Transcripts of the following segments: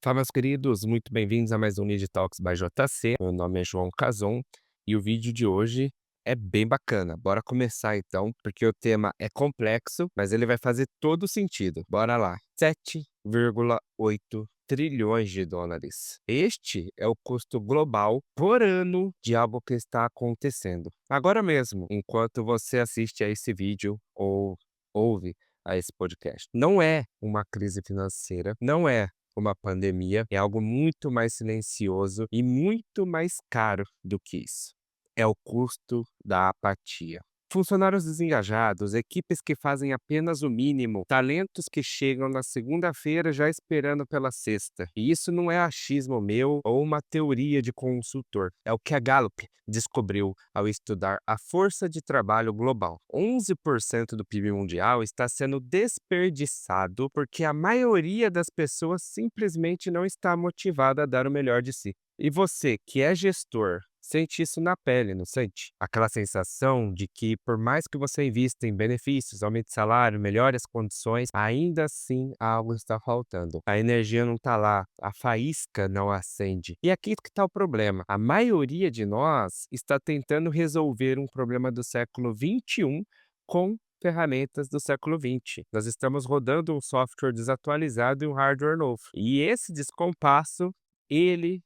Fala, meus queridos, muito bem-vindos a mais um Lead Talks by JC. Meu nome é João Cazon e o vídeo de hoje é bem bacana. Bora começar então, porque o tema é complexo, mas ele vai fazer todo sentido. Bora lá. 7,8 trilhões de dólares. Este é o custo global por ano de algo que está acontecendo. Agora mesmo, enquanto você assiste a esse vídeo ou ouve a esse podcast. Não é uma crise financeira, não é uma pandemia, é algo muito mais silencioso e muito mais caro do que isso. É o custo da apatia. Funcionários desengajados, equipes que fazem apenas o mínimo, talentos que chegam na segunda-feira já esperando pela sexta. E isso não é achismo meu ou uma teoria de consultor. É o que a Gallup descobriu ao estudar a força de trabalho global. 11% do PIB mundial está sendo desperdiçado porque a maioria das pessoas simplesmente não está motivada a dar o melhor de si. E você, que é gestor, sente isso na pele, não sente? Aquela sensação de que, por mais que você invista em benefícios, aumente salário, melhore as condições, ainda assim algo está faltando. A energia não está lá, a faísca não acende. E aqui que está o problema. A maioria de nós está tentando resolver um problema do século XXI com ferramentas do século XX. Nós estamos rodando um software desatualizado e um hardware novo. E esse descompasso, ele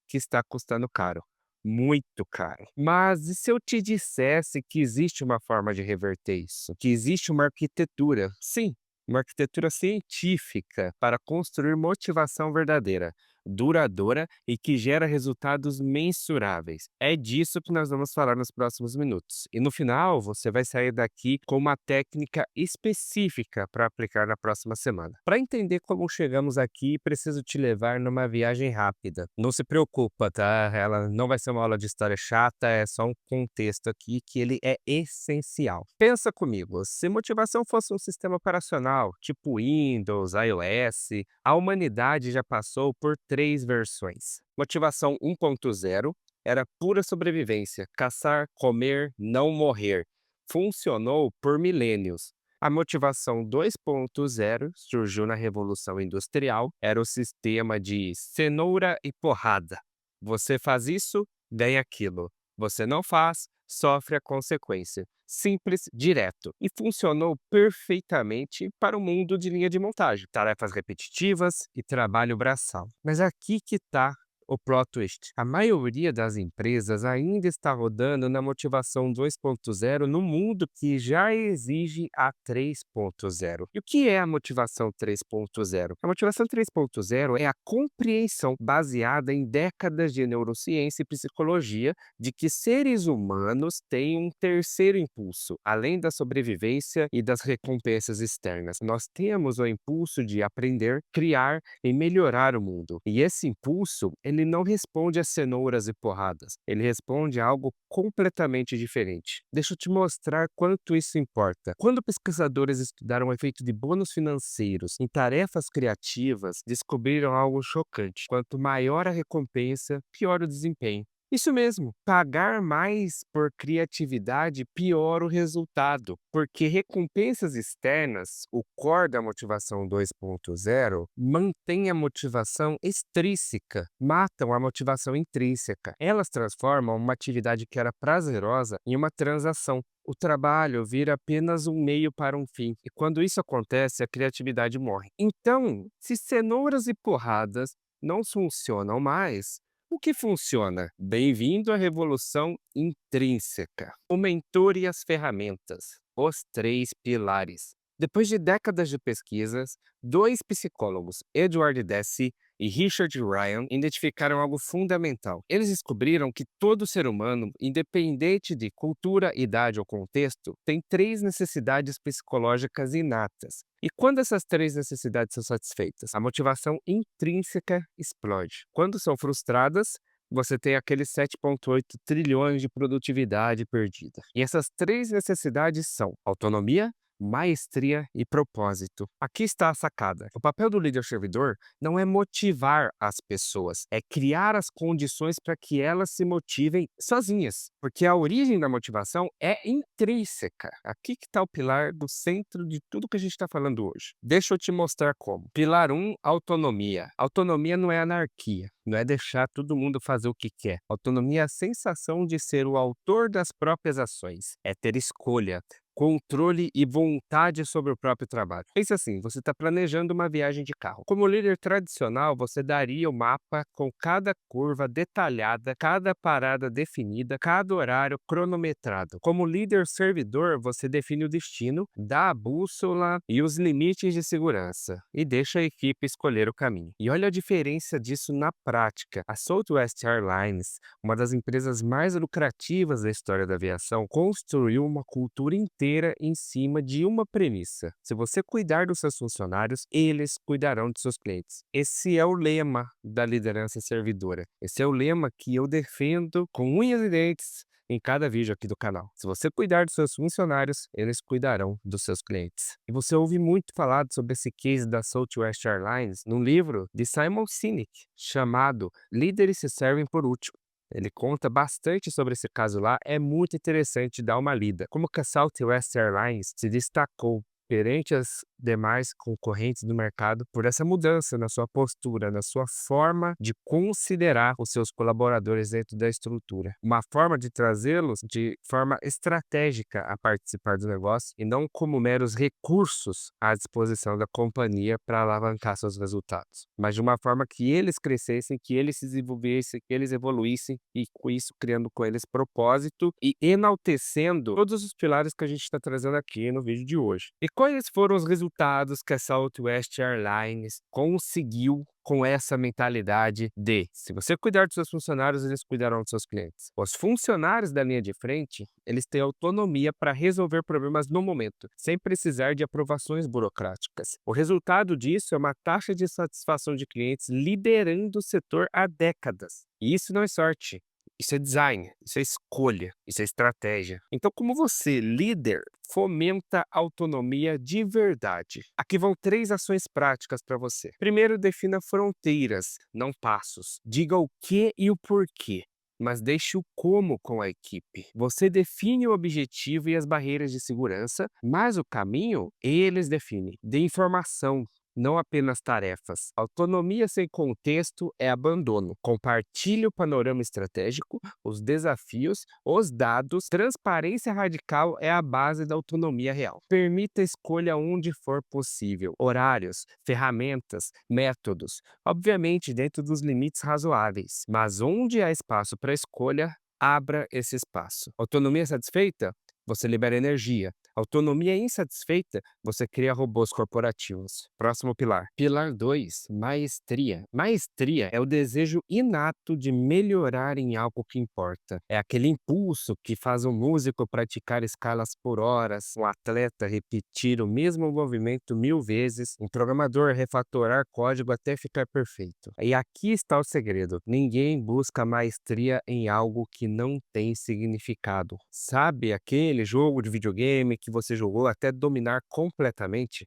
que está custando caro, muito caro. Mas e se eu te dissesse que existe uma forma de reverter isso? Que existe uma arquitetura, sim, uma arquitetura científica para construir motivação verdadeira, duradoura e que gera resultados mensuráveis. É disso que nós vamos falar nos próximos minutos. E no final, você vai sair daqui com uma técnica específica para aplicar na próxima semana. Para entender como chegamos aqui, preciso te levar numa viagem rápida. Não se preocupa, tá? Ela não vai ser uma aula de história chata, é só um contexto aqui que ele é essencial. Pensa comigo, se motivação fosse um sistema operacional, tipo Windows, iOS, a humanidade já passou por três versões. Motivação 1.0 era pura sobrevivência, caçar, comer, não morrer. Funcionou por milênios. A motivação 2.0 surgiu na Revolução Industrial, era o sistema de cenoura e porrada. Você faz isso, ganha aquilo. Você não faz, sofre a consequência. Simples, direto. E funcionou perfeitamente para o mundo de linha de montagem. Tarefas repetitivas e trabalho braçal. Mas aqui que está o plot twist. A maioria das empresas ainda está rodando na motivação 2.0 no mundo que já exige a 3.0. E o que é a motivação 3.0? A motivação 3.0 é a compreensão baseada em décadas de neurociência e psicologia de que seres humanos têm um terceiro impulso, além da sobrevivência e das recompensas externas. Nós temos o impulso de aprender, criar e melhorar o mundo. E esse impulso, ele não responde a cenouras e porradas. Ele responde a algo completamente diferente. Deixa eu te mostrar quanto isso importa. Quando pesquisadores estudaram o efeito de bônus financeiros em tarefas criativas, descobriram algo chocante. Quanto maior a recompensa, pior o desempenho. Isso mesmo, pagar mais por criatividade piora o resultado, porque recompensas externas, o core da motivação 2.0, mantém a motivação extrínseca, matam a motivação intrínseca. Elas transformam uma atividade que era prazerosa em uma transação. O trabalho vira apenas um meio para um fim, e quando isso acontece, a criatividade morre. Então, se cenouras e porradas não funcionam mais, o que funciona? Bem-vindo à revolução intrínseca. O mentor e as ferramentas. Os três pilares. Depois de décadas de pesquisas, dois psicólogos, Edward Deci e Richard Ryan, identificaram algo fundamental. Eles descobriram que todo ser humano, independente de cultura, idade ou contexto, tem três necessidades psicológicas inatas. E quando essas três necessidades são satisfeitas, a motivação intrínseca explode. Quando são frustradas, você tem aqueles 7,8 trilhões de produtividade perdida. E essas três necessidades são autonomia, maestria e propósito. Aqui está a sacada. O papel do líder servidor não é motivar as pessoas, é criar as condições para que elas se motivem sozinhas, porque a origem da motivação é intrínseca. Aqui que está o pilar do centro de tudo que a gente está falando hoje. Deixa eu te mostrar como. Pilar um, autonomia. Autonomia não é anarquia, não é deixar todo mundo fazer o que quer. Autonomia é a sensação de ser o autor das próprias ações, é ter escolha, controle e vontade sobre o próprio trabalho. Pense assim, você está planejando uma viagem de carro. Como líder tradicional, você daria o mapa com cada curva detalhada, cada parada definida, cada horário cronometrado. Como líder servidor, você define o destino, dá a bússola e os limites de segurança e deixa a equipe escolher o caminho. E olha a diferença disso na prática. A Southwest Airlines, uma das empresas mais lucrativas da história da aviação, construiu uma cultura inteira em cima de uma premissa: se você cuidar dos seus funcionários, eles cuidarão dos seus clientes. Esse é o lema da liderança servidora. Esse é o lema que eu defendo com unhas e dentes em cada vídeo aqui do canal. Se você cuidar dos seus funcionários, eles cuidarão dos seus clientes. E você ouve muito falar sobre esse case da Southwest Airlines num livro de Simon Sinek chamado Líderes se servem por último. Ele conta bastante sobre esse caso lá, é muito interessante dar uma lida. Como que a Southwest Airlines se destacou perante as demais concorrentes do mercado por essa mudança na sua postura, na sua forma de considerar os seus colaboradores dentro da estrutura. Uma forma de trazê-los de forma estratégica a participar do negócio e não como meros recursos à disposição da companhia para alavancar seus resultados, mas de uma forma que eles crescessem, que eles se desenvolvessem, que eles evoluíssem e com isso criando com eles propósito e enaltecendo todos os pilares que a gente está trazendo aqui no vídeo de hoje. E quais foram os resultados que a Southwest Airlines conseguiu com essa mentalidade de: se você cuidar dos seus funcionários, eles cuidarão dos seus clientes? Os funcionários da linha de frente, eles têm autonomia para resolver problemas no momento, sem precisar de aprovações burocráticas. O resultado disso é uma taxa de satisfação de clientes liderando o setor há décadas. E isso não é sorte. Isso é design, isso é escolha, isso é estratégia. Então, como você, líder, fomenta autonomia de verdade? Aqui vão 3 ações práticas para você. Primeiro, defina fronteiras, não passos. Diga o que e o porquê, mas deixe o como com a equipe. Você define o objetivo e as barreiras de segurança, mas o caminho eles definem. Dê informação, não apenas tarefas. Autonomia sem contexto é abandono. Compartilhe o panorama estratégico, os desafios, os dados. Transparência radical é a base da autonomia real. Permita escolha onde for possível. Horários, ferramentas, métodos. Obviamente dentro dos limites razoáveis. Mas onde há espaço para escolha, abra esse espaço. Autonomia satisfeita? Você libera energia. Autonomia insatisfeita, você cria robôs corporativos. Próximo pilar. Pilar 2, maestria. Maestria é o desejo inato de melhorar em algo que importa. É aquele impulso que faz um músico praticar escalas por horas, um atleta repetir o mesmo movimento 1000 vezes, um programador refatorar código até ficar perfeito. E aqui está o segredo. Ninguém busca maestria em algo que não tem significado. Sabe aquele jogo de videogame que você jogou até dominar completamente?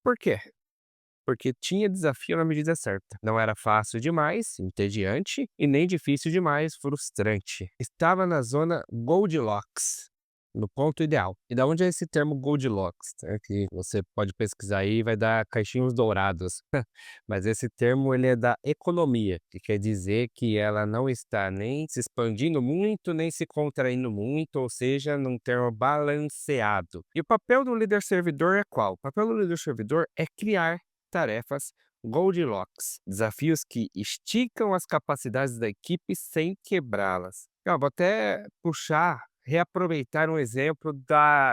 Por quê? Porque tinha desafio na medida certa. Não era fácil demais, entediante, e nem difícil demais, frustrante. Estava na zona Goldilocks, no ponto ideal. E da onde é esse termo Goldilocks? É que você pode pesquisar aí e vai dar caixinhos dourados. Mas esse termo ele é da economia, que quer dizer que ela não está nem se expandindo muito, nem se contraindo muito, ou seja, num termo balanceado. E o papel do líder servidor é qual? O papel do líder servidor é criar tarefas Goldilocks, desafios que esticam as capacidades da equipe sem quebrá-las. Eu vou até reaproveitar um exemplo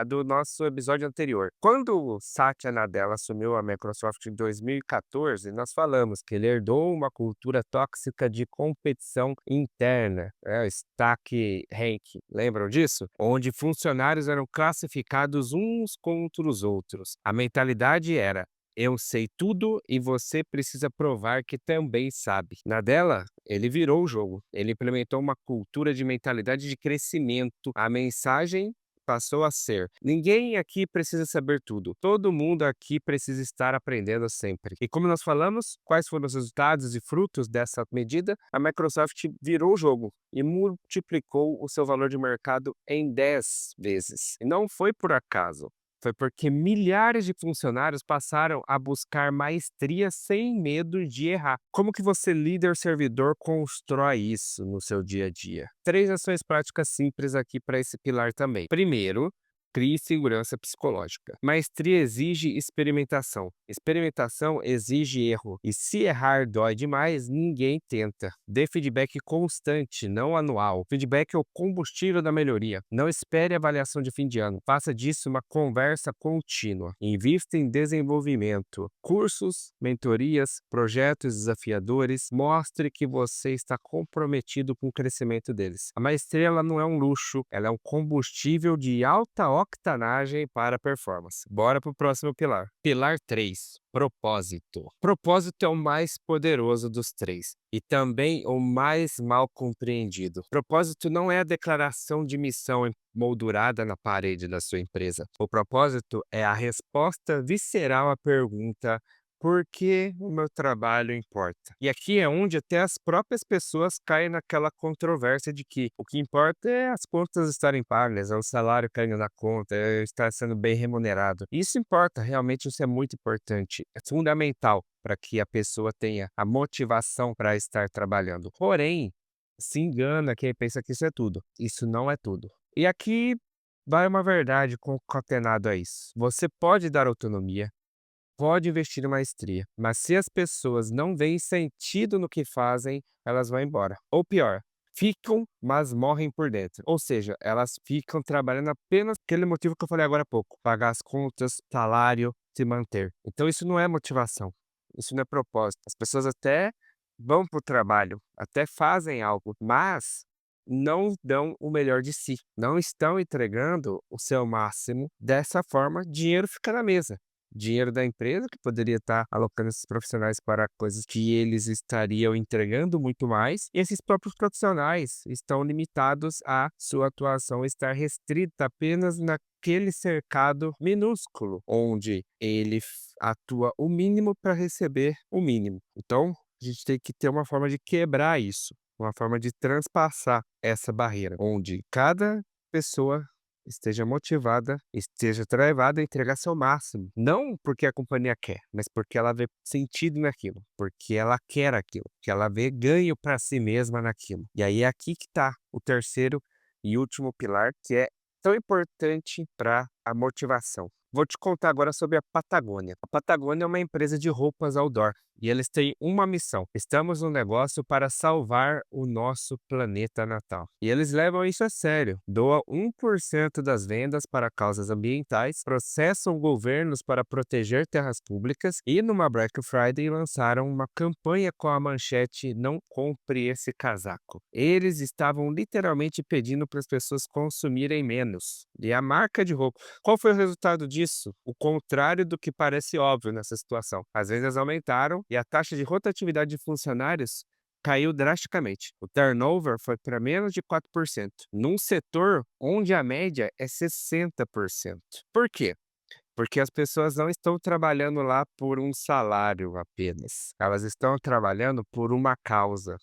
do nosso episódio anterior. Quando o Satya Nadella assumiu a Microsoft em 2014, nós falamos que ele herdou uma cultura tóxica de competição interna, o stack ranking. Lembram disso? Onde funcionários eram classificados uns contra os outros. A mentalidade era: eu sei tudo e você precisa provar que também sabe. Na dela, ele virou o jogo. Ele implementou uma cultura de mentalidade de crescimento. A mensagem passou a ser: ninguém aqui precisa saber tudo, todo mundo aqui precisa estar aprendendo sempre. E como nós falamos, quais foram os resultados e frutos dessa medida? A Microsoft virou o jogo e multiplicou o seu valor de mercado em 10 vezes. E não foi por acaso. Foi porque milhares de funcionários passaram a buscar maestria sem medo de errar. Como que você, líder servidor, constrói isso no seu dia a dia? 3 ações práticas simples aqui para esse pilar também. Primeiro, crie segurança psicológica. Maestria exige experimentação. Experimentação exige erro. E se errar dói demais, ninguém tenta. Dê feedback constante, não anual. Feedback é o combustível da melhoria. Não espere avaliação de fim de ano. Faça disso uma conversa contínua. Invista em desenvolvimento. Cursos, mentorias, projetos desafiadores. Mostre que você está comprometido com o crescimento deles. A maestria ela não é um luxo, ela é um combustível de alta octanagem para a performance. Bora para o próximo pilar. Pilar 3. Propósito. Propósito é o mais poderoso dos três e também o mais mal compreendido. Propósito não é a declaração de missão moldurada na parede da sua empresa. O propósito é a resposta visceral à pergunta: por que o meu trabalho importa? E aqui é onde até as próprias pessoas caem naquela controvérsia de que o que importa é as contas estarem pagas, é o salário caindo na conta, é estar sendo bem remunerado. Isso importa, realmente isso é muito importante. É fundamental para que a pessoa tenha a motivação para estar trabalhando. Porém, se engana quem pensa que isso é tudo. Isso não é tudo. E aqui vai uma verdade concatenada a isso. Você pode dar autonomia, pode investir em maestria, mas se as pessoas não veem sentido no que fazem, elas vão embora. Ou pior, ficam, mas morrem por dentro. Ou seja, elas ficam trabalhando apenas aquele motivo que eu falei agora há pouco: pagar as contas, salário, se manter. Então isso não é motivação, isso não é propósito. As pessoas até vão para o trabalho, até fazem algo, mas não dão o melhor de si, não estão entregando o seu máximo. Dessa forma, dinheiro fica na mesa. Dinheiro da empresa que poderia estar alocando esses profissionais para coisas que eles estariam entregando muito mais, e esses próprios profissionais estão limitados a sua atuação estar restrita apenas naquele cercado minúsculo, onde ele atua o mínimo para receber o mínimo. Então, a gente tem que ter uma forma de quebrar isso, uma forma de transpassar essa barreira, onde cada pessoa esteja motivada, esteja travada a entregar seu máximo. Não porque a companhia quer, mas porque ela vê sentido naquilo, porque ela quer aquilo, porque ela vê ganho para si mesma naquilo. E aí é aqui que está o terceiro e último pilar, que é tão importante para a motivação. Vou te contar agora sobre a Patagônia. A Patagônia é uma empresa de roupas outdoor e eles têm uma missão: estamos no negócio para salvar o nosso planeta natal. E eles levam isso a sério. Doa 1% das vendas para causas ambientais, processam governos para proteger terras públicas e numa Black Friday lançaram uma campanha com a manchete "Não compre esse casaco". Eles estavam literalmente pedindo para as pessoas consumirem menos. E a marca de roupa, qual foi o resultado disso? O contrário do que parece óbvio nessa situação. As vendas aumentaram e a taxa de rotatividade de funcionários caiu drasticamente. O turnover foi para menos de 4%, num setor onde a média é 60%. Por quê? Porque as pessoas não estão trabalhando lá por um salário apenas. Elas estão trabalhando por uma causa.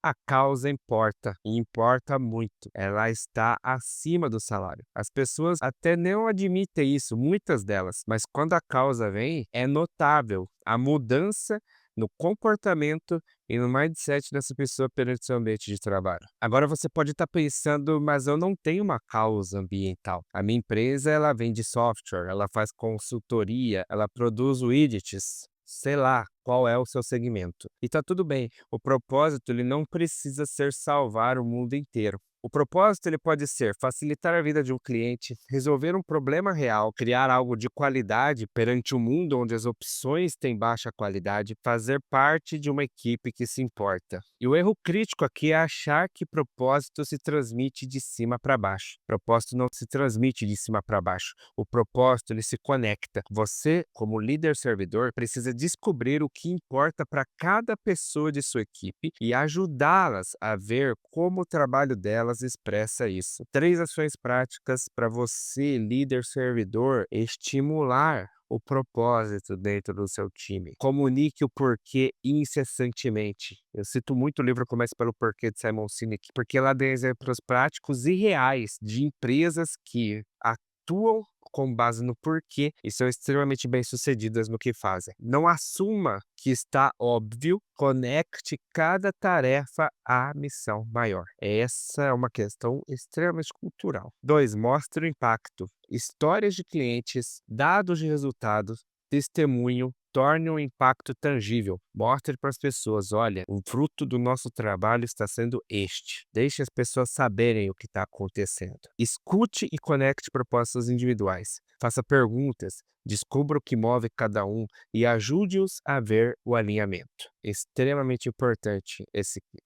A causa importa, e importa muito. Ela está acima do salário. As pessoas até não admitem isso, muitas delas, mas quando a causa vem, é notável a mudança no comportamento e no mindset dessa pessoa perante seu ambiente de trabalho. Agora você pode estar pensando, mas eu não tenho uma causa ambiental. A minha empresa, ela vende software, ela faz consultoria, ela produz widgets. Sei lá qual é o seu segmento. E tá tudo bem. O propósito ele não precisa ser salvar o mundo inteiro. O propósito ele pode ser facilitar a vida de um cliente, resolver um problema real, criar algo de qualidade perante um mundo onde as opções têm baixa qualidade, fazer parte de uma equipe que se importa. E o erro crítico aqui é achar que propósito se transmite de cima para baixo. Propósito não se transmite de cima para baixo. O propósito ele se conecta. Você, como líder servidor, precisa descobrir o que importa para cada pessoa de sua equipe e ajudá-las a ver como o trabalho delas delas expressa isso. 3 ações práticas para você, líder servidor, estimular o propósito dentro do seu time. Comunique o porquê incessantemente. Eu cito muito o livro Comece pelo Porquê, de Simon Sinek, porque lá tem exemplos práticos e reais de empresas que atuam com base no porquê e são extremamente bem-sucedidas no que fazem. Não assuma que está óbvio, conecte cada tarefa à missão maior. Essa é uma questão extremamente cultural. 2, mostre o impacto. Histórias de clientes, dados de resultados, testemunho, torne um impacto tangível. Mostre para as pessoas, olha, o fruto do nosso trabalho está sendo este. Deixe as pessoas saberem o que está acontecendo. Escute e conecte propostas individuais. Faça perguntas, descubra o que move cada um e ajude-os a ver o alinhamento. Extremamente importante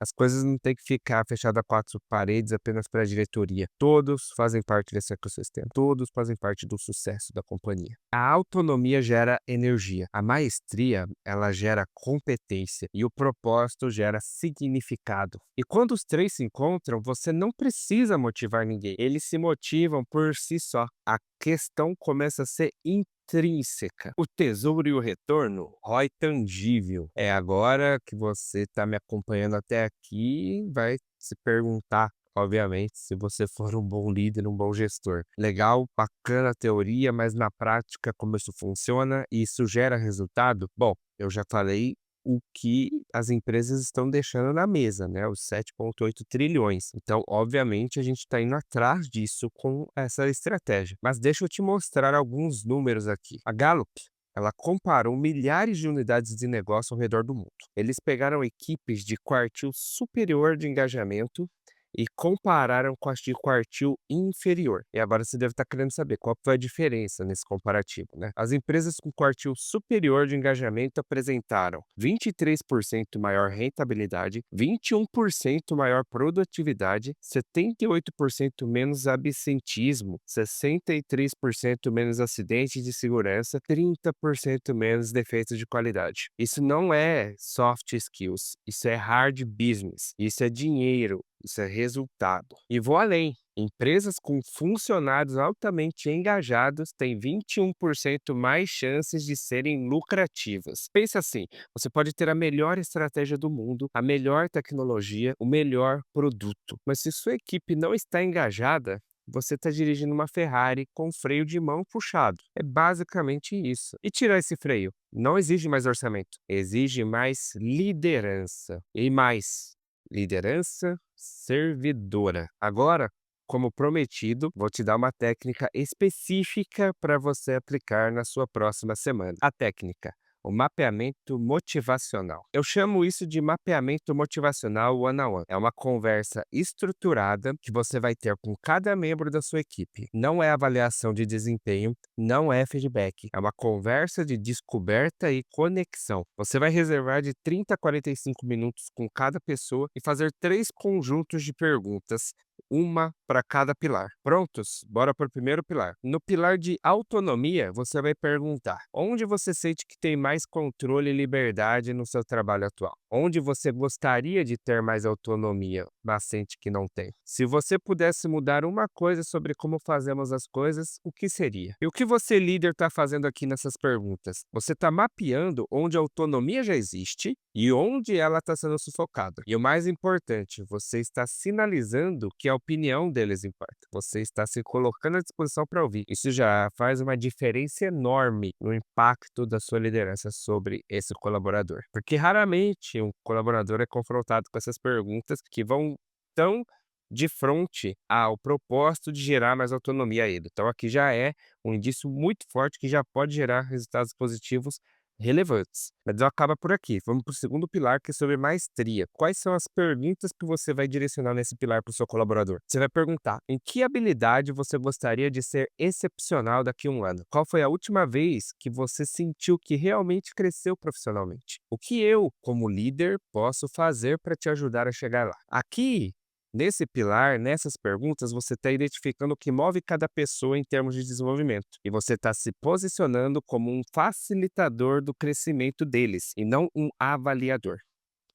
as coisas não têm que ficar fechadas a 4 paredes apenas para a diretoria. Todos fazem parte desse ecossistema. Todos fazem parte do sucesso da companhia. A autonomia gera energia. A maestria, ela gera competência e o propósito gera significado. E quando os 3 se encontram, você não precisa motivar ninguém. Eles se motivam por si só. A questão começa a ser intrínseca. O tesouro e o retorno, ROI tangível. É agora que você está me acompanhando até aqui, vai se perguntar, obviamente, se você for um bom líder, um bom gestor. Legal, bacana a teoria, mas na prática como isso funciona e isso gera resultado? Bom, eu já falei o que as empresas estão deixando na mesa, né? Os 7,8 trilhões. Então, obviamente, a gente está indo atrás disso com essa estratégia. Mas deixa eu te mostrar alguns números aqui. A Gallup, ela comparou milhares de unidades de negócio ao redor do mundo. Eles pegaram equipes de quartil superior de engajamento e compararam com as de quartil inferior. E agora você deve estar querendo saber qual foi a diferença nesse comparativo, né? As empresas com quartil superior de engajamento apresentaram 23% maior rentabilidade, 21% maior produtividade, 78% menos absentismo, 63% menos acidentes de segurança, 30% menos defeitos de qualidade. Isso não é soft skills, isso é hard business, isso é dinheiro. Isso é resultado. E vou além. Empresas com funcionários altamente engajados têm 21% mais chances de serem lucrativas. Pense assim, você pode ter a melhor estratégia do mundo, a melhor tecnologia, o melhor produto. Mas se sua equipe não está engajada, você está dirigindo uma Ferrari com freio de mão puxado. É basicamente isso. E tirar esse freio? Não exige mais orçamento, exige mais liderança. E mais, liderança servidora. Agora, como prometido, vou te dar uma técnica específica para você aplicar na sua próxima semana. A técnica: o mapeamento motivacional. Eu chamo isso de mapeamento motivacional one-on-one. É uma conversa estruturada que você vai ter com cada membro da sua equipe. Não é avaliação de desempenho, não é feedback. É uma conversa de descoberta e conexão. Você vai reservar de 30 a 45 minutos com cada pessoa e fazer 3 conjuntos de perguntas, uma para cada pilar. Prontos? Bora para o primeiro pilar. No pilar de autonomia, você vai perguntar: onde você sente que tem mais controle e liberdade no seu trabalho atual? Onde você gostaria de ter mais autonomia, mas sente que não tem? Se você pudesse mudar uma coisa sobre como fazemos as coisas, o que seria? E o que você, líder, está fazendo aqui nessas perguntas? Você está mapeando onde a autonomia já existe e onde ela está sendo sufocada. E o mais importante, você está sinalizando que a opinião deles importa. Você está se colocando à disposição para ouvir. Isso já faz uma diferença enorme no impacto da sua liderança sobre esse colaborador. Porque raramente um colaborador é confrontado com essas perguntas que vão tão de frente ao propósito de gerar mais autonomia a ele. Então aqui já é um indício muito forte que já pode gerar resultados positivos relevantes. Mas não acaba por aqui. Vamos para o segundo pilar, que é sobre maestria. Quais são as perguntas que você vai direcionar nesse pilar para o seu colaborador? Você vai perguntar: em que habilidade você gostaria de ser excepcional daqui a um ano? Qual foi a última vez que você sentiu que realmente cresceu profissionalmente? O que eu, como líder, posso fazer para te ajudar a chegar lá? Aqui, nesse pilar, nessas perguntas, você está identificando o que move cada pessoa em termos de desenvolvimento. E você está se posicionando como um facilitador do crescimento deles e não um avaliador.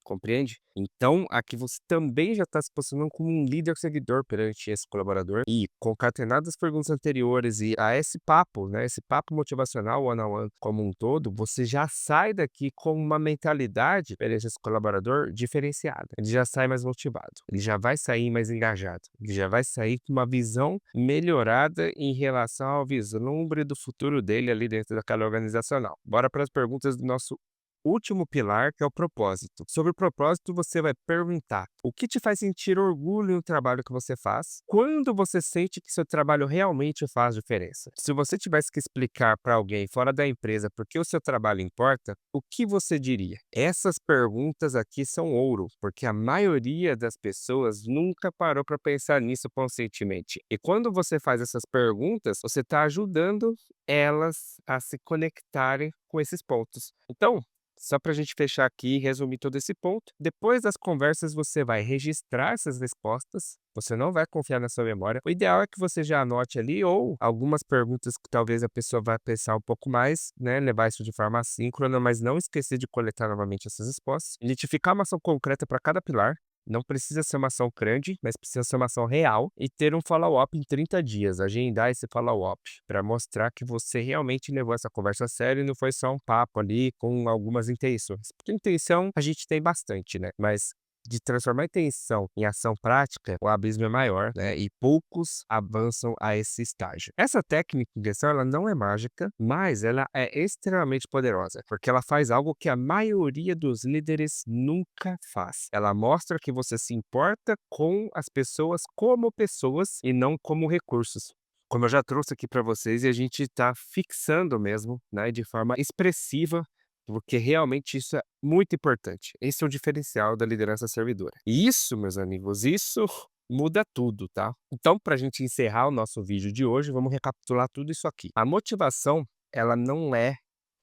compreende? Então, aqui você também já está se posicionando como um líder seguidor perante esse colaborador e concatenado as perguntas anteriores e a esse papo, né, esse papo motivacional one on one como um todo, você já sai daqui com uma mentalidade perante esse colaborador diferenciada. Ele já sai mais motivado, ele já vai sair mais engajado, ele já vai sair com uma visão melhorada em relação ao vislumbre do futuro dele ali dentro daquela organizacional. Bora para as perguntas do nosso último pilar, que é o propósito. Sobre o propósito, você vai perguntar: o que te faz sentir orgulho no trabalho que você faz? Quando você sente que seu trabalho realmente faz diferença? Se você tivesse que explicar para alguém fora da empresa por que o seu trabalho importa, o que você diria? Essas perguntas aqui são ouro, porque a maioria das pessoas nunca parou para pensar nisso conscientemente. E quando você faz essas perguntas, você está ajudando elas a se conectarem com esses pontos. Então, só para a gente fechar aqui e resumir todo esse ponto, depois das conversas você vai registrar essas respostas, você não vai confiar na sua memória. O ideal é que você já anote ali ou algumas perguntas que talvez a pessoa vai pensar um pouco mais, né, levar isso de forma assíncrona, mas não esquecer de coletar novamente essas respostas. Identificar uma ação concreta para cada pilar. Não precisa ser uma ação grande, mas precisa ser uma ação real e ter um follow-up em 30 dias, agendar esse follow-up para mostrar que você realmente levou essa conversa a sério e não foi só um papo ali com algumas intenções. Porque intenção a gente tem bastante, né? Mas de transformar a intenção em ação prática, o abismo é maior, né? E poucos avançam a esse estágio. Essa técnica de gestão, ela não é mágica, mas ela é extremamente poderosa, porque ela faz algo que a maioria dos líderes nunca faz. Ela mostra que você se importa com as pessoas como pessoas e não como recursos. Como eu já trouxe aqui para vocês, e a gente está fixando mesmo, né, de forma expressiva porque realmente isso é muito importante. Esse é o diferencial da liderança servidora. E isso, meus amigos, isso muda tudo, tá? Então, para a gente encerrar o nosso vídeo de hoje, vamos recapitular tudo isso aqui. A motivação, ela não é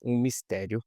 um mistério,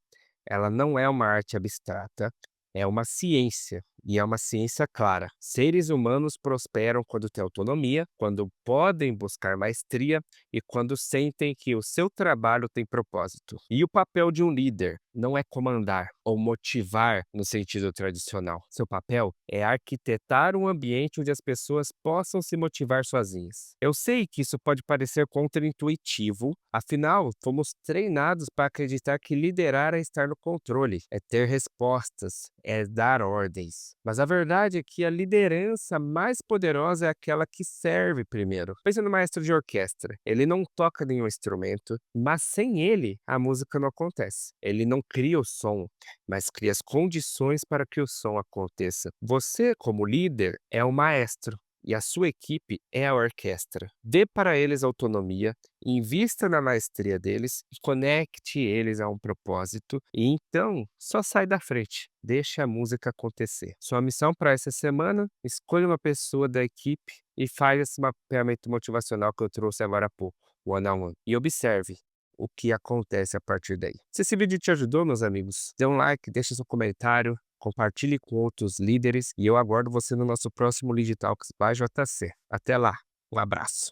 ela não é uma arte abstrata, é uma ciência. E é uma ciência clara. Seres humanos prosperam quando têm autonomia, quando podem buscar maestria e quando sentem que o seu trabalho tem propósito. E o papel de um líder não é comandar ou motivar no sentido tradicional. Seu papel é arquitetar um ambiente onde as pessoas possam se motivar sozinhas. Eu sei que isso pode parecer contraintuitivo, afinal, fomos treinados para acreditar que liderar é estar no controle, é ter respostas, é dar ordens. Mas a verdade é que a liderança mais poderosa é aquela que serve primeiro. Pensa no maestro de orquestra. Ele não toca nenhum instrumento, mas sem ele a música não acontece. Ele não cria o som, mas cria as condições para que o som aconteça. Você, como líder, é o maestro. E a sua equipe é a orquestra. Dê para eles autonomia, invista na maestria deles e conecte eles a um propósito. E então, só sai da frente. Deixe a música acontecer. Sua missão para essa semana: escolha uma pessoa da equipe e faz esse mapeamento motivacional que eu trouxe agora há pouco, one on one. E observe o que acontece a partir daí. Se esse vídeo te ajudou, meus amigos, dê um like, deixe seu comentário, compartilhe com outros líderes e eu aguardo você no nosso próximo Lead Talks by JC. Até lá, um abraço.